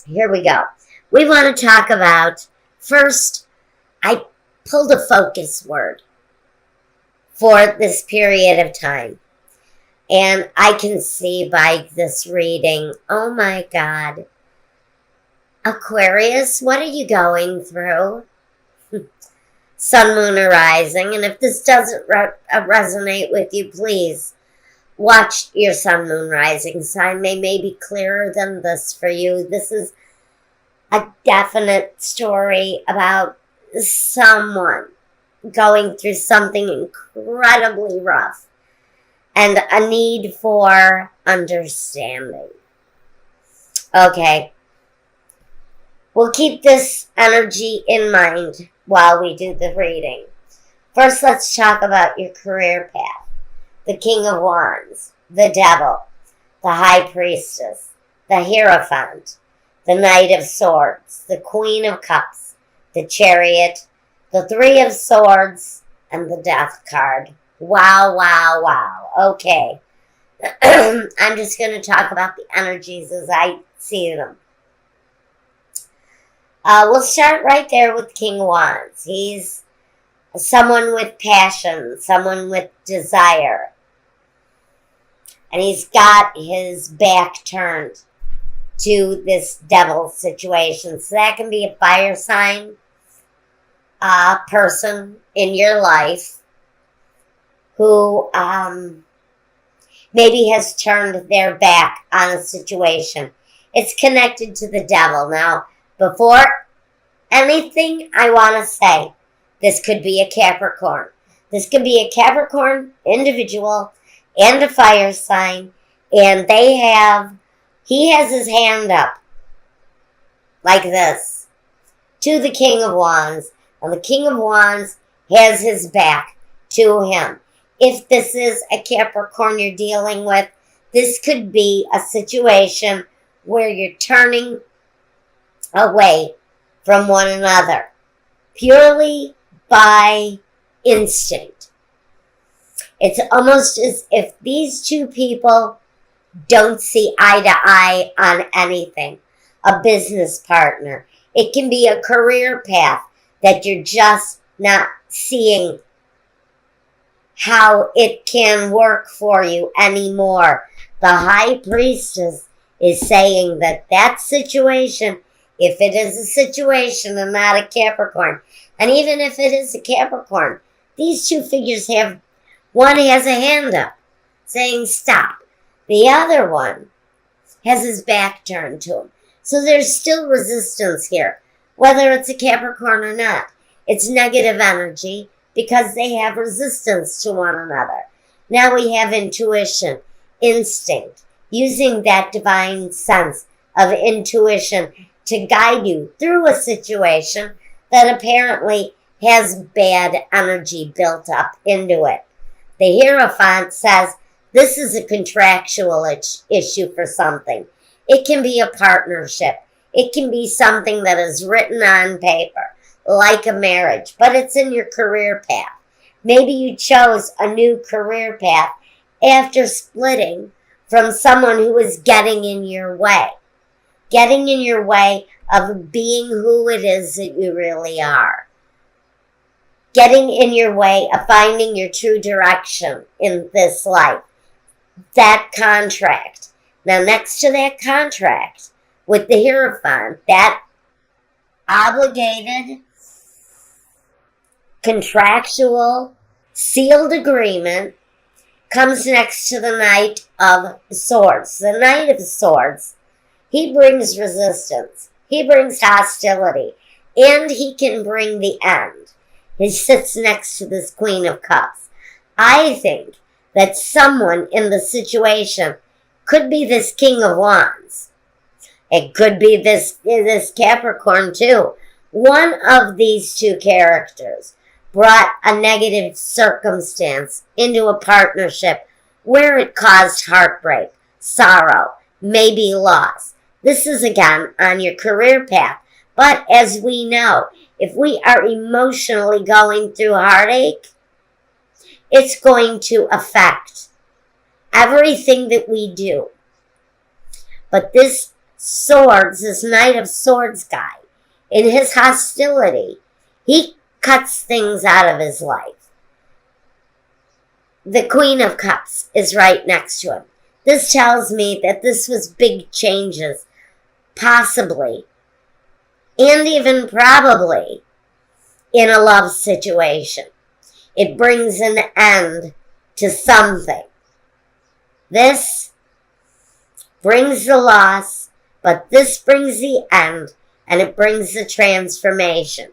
Here we go. We want to talk about, first, I pulled a focus word for this period of time. And I can see by this reading, oh my God, Aquarius, what are you going through? Sun, moon, or rising. And if this doesn't resonate with you, please watch your sun, moon, rising sign. They may be clearer than this for you. This is a definite story about someone going through something incredibly rough and a need for understanding. Okay. We'll keep this energy in mind while we do the reading. First, let's talk about your career path. The King of Wands, the Devil, the High Priestess, the Hierophant, the Knight of Swords, the Queen of Cups, the Chariot, the Three of Swords, and the Death card. Wow, wow, wow. Okay. I'm just going to talk about the energies as I see them. We'll start right there with King of Wands. He's someone with passion, someone with desire. And he's got his back turned to this devil situation. So that can be a fire sign person in your life who maybe has turned their back on a situation. It's connected to the devil. Now, before anything I want to say, this could be a Capricorn. This could be a Capricorn individual and a fire sign, and he has his hand up like this to the King of Wands, and the King of Wands has his back to him. If this is a Capricorn you're dealing with, this could be a situation where you're turning away from one another purely by instinct. It's almost as if these two people don't see eye to eye on anything. A business partner. It can be a career path that you're just not seeing how it can work for you anymore. The High Priestess is saying that situation, if it is a situation and not a Capricorn, and even if it is a Capricorn, these two figures one has a hand up saying stop. The other one has his back turned to him. So there's still resistance here, whether it's a Capricorn or not. It's negative energy because they have resistance to one another. Now we have intuition, instinct, using that divine sense of intuition to guide you through a situation that apparently has bad energy built up into it. The Hierophant says this is a contractual issue for something. It can be a partnership. It can be something that is written on paper, like a marriage, but it's in your career path. Maybe you chose a new career path after splitting from someone who was getting in your way. Getting in your way of being who it is that you really are. Getting in your way of finding your true direction in this life. That contract. Now, next to that contract with the Hierophant, that obligated, contractual, sealed agreement comes next to the Knight of Swords. The Knight of Swords, he brings resistance. He brings hostility. And he can bring the end. He sits next to this Queen of Cups. I think that someone in the situation could be this King of Wands. It could be this Capricorn too. One of these two characters brought a negative circumstance into a partnership where it caused heartbreak, sorrow, maybe loss. This is again on your career path. But as we know, if we are emotionally going through heartache, it's going to affect everything that we do. But this Swords, this Knight of Swords guy, in his hostility, he cuts things out of his life. The Queen of Cups is right next to him. This tells me that this was big changes, possibly, and even probably, in a love situation. It brings an end to something. This brings the loss, but this brings the end, and it brings the transformation.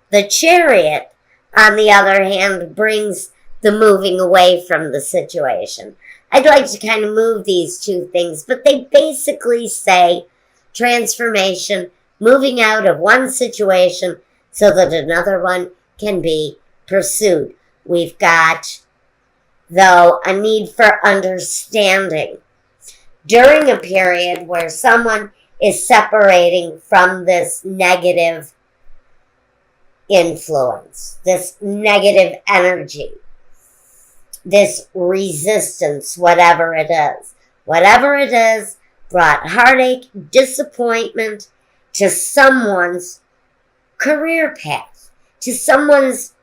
The Chariot, on the other hand, brings the moving away from the situation. I'd like to kind of move these two things, but they basically say transformation, moving out of one situation so that another one can be pursued. We've got, though, a need for understanding. During a period where someone is separating from this negative influence, this negative energy, this resistance, whatever it is. Whatever it is brought heartache, disappointment to someone's career path, to someone's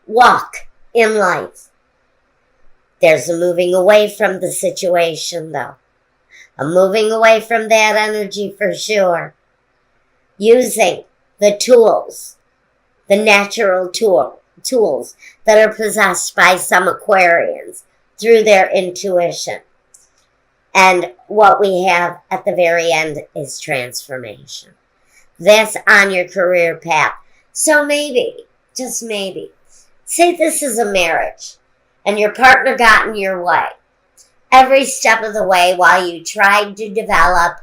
walk in life. There's a moving away from the situation, though. A moving away from that energy for sure. Using the tools, the natural tools that are possessed by some Aquarians through their intuition. And what we have at the very end is transformation. That's on your career path. So maybe, just maybe, say this is a marriage and your partner got in your way every step of the way while you tried to develop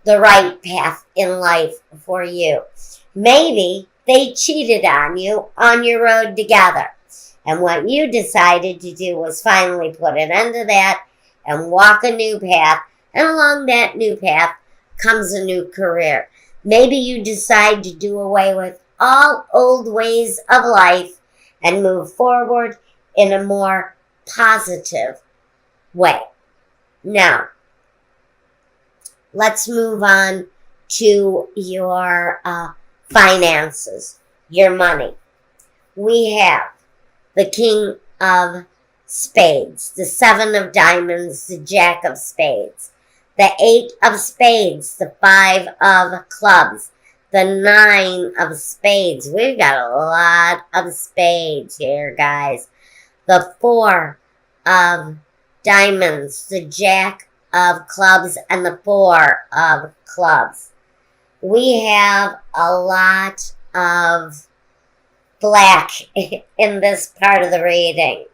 the right path in life for you. Maybe they cheated on you on your road together. And what you decided to do was finally put an end to that and walk a new path. And along that new path comes a new career. Maybe you decide to do away with all old ways of life and move forward in a more positive way. Now, let's move on to your finances, your money. We have the King of Spades, the Seven of Diamonds, the Jack of Spades, the Eight of Spades, the Five of Clubs, the Nine of Spades. We've got a lot of spades here, guys. The Four of Diamonds, the Jack of Clubs, and the Four of Clubs. We have a lot of black in this part of the reading,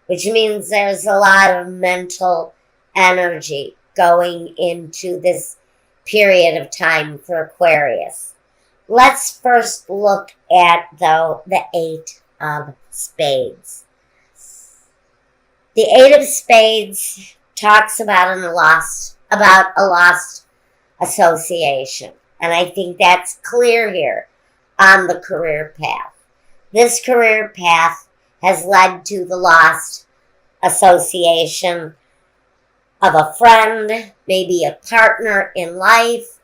which means there's a lot of mental energy going into this period of time for Aquarius. Let's first look at, though, the Eight of Spades. The Eight of Spades talks about a lost association. And I think that's clear here on the career path. This career path has led to the lost association of a friend, maybe a partner in life,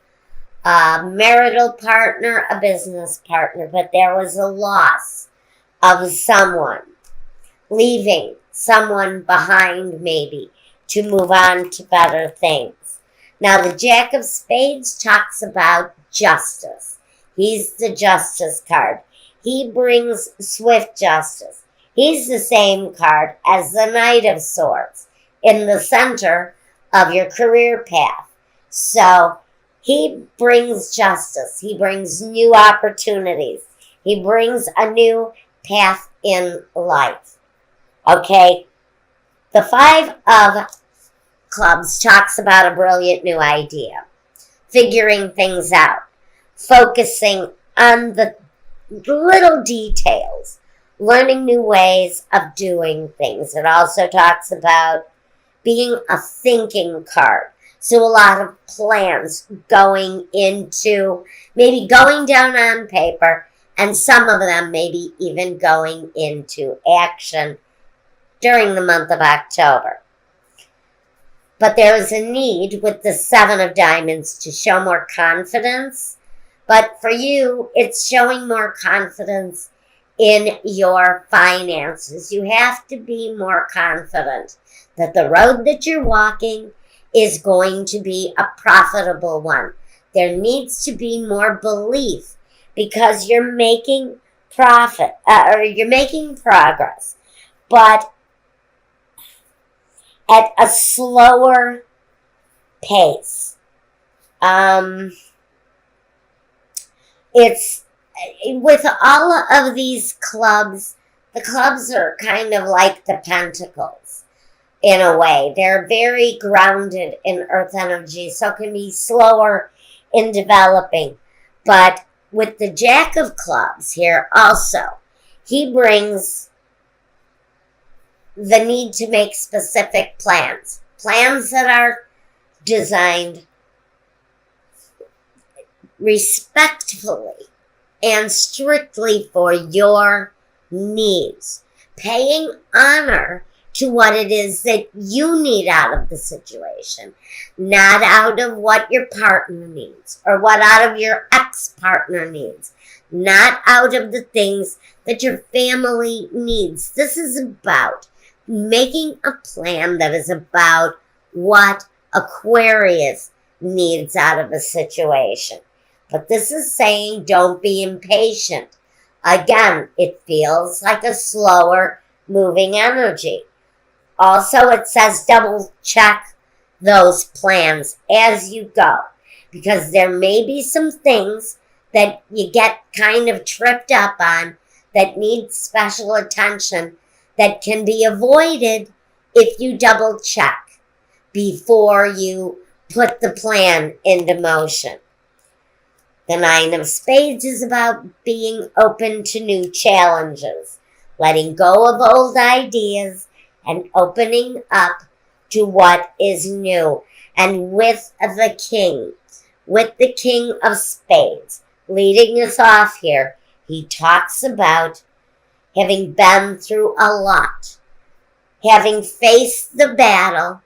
a marital partner, a business partner. But there was a loss of someone, leaving someone behind maybe to move on to better things. Now, the Jack of Spades talks about justice. He's the justice card. He brings swift justice. He's the same card as the Knight of Swords in the center of your career path. So he brings justice. He brings new opportunities. He brings a new path in life. Okay? The Five of Clubs talks about a brilliant new idea, figuring things out, focusing on the little details, learning new ways of doing things. It also talks about being a thinking card. So a lot of plans going into, maybe going down on paper, and some of them maybe even going into action during the month of October. But there is a need with the Seven of Diamonds to show more confidence. But for you, it's showing more confidence in your finances. You have to be more confident that the road that you're walking is going to be a profitable one. There needs to be more belief because you're making profit, or you're making progress, but at a slower pace. It's with all of these clubs, the clubs are kind of like the pentacles in a way. They're very grounded in earth energy, so it can be slower in developing. But with the Jack of Clubs here also, he brings the need to make specific plans. Plans that are designed respectfully and strictly for your needs. Paying honor to what it is that you need out of the situation, not out of what your partner needs or what out of your ex-partner needs, not out of the things that your family needs. This is about making a plan that is about what Aquarius needs out of a situation. But this is saying don't be impatient. Again, it feels like a slower moving energy. Also, it says double check those plans as you go, because there may be some things that you get kind of tripped up on that need special attention that can be avoided if you double check before you put the plan into motion. The Nine of Spades is about being open to new challenges, letting go of old ideas and opening up to what is new. And with the King of Spades, leading us off here, he talks about having been through a lot, having faced the battle,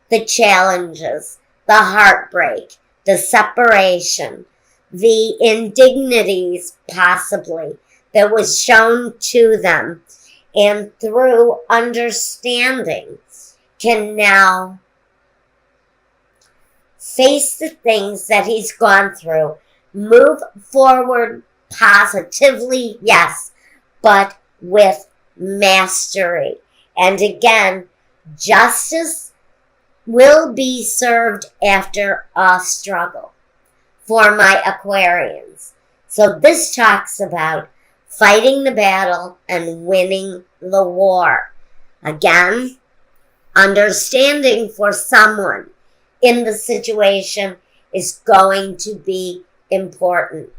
the challenges, the heartbreak, the separation, the indignities possibly that was shown to them, and through understanding can now face the things that he's gone through, move forward positively, yes, but with mastery. And again, justice will be served after a struggle for my Aquarians. So this talks about fighting the battle and winning the war. Again, understanding for someone in the situation is going to be important.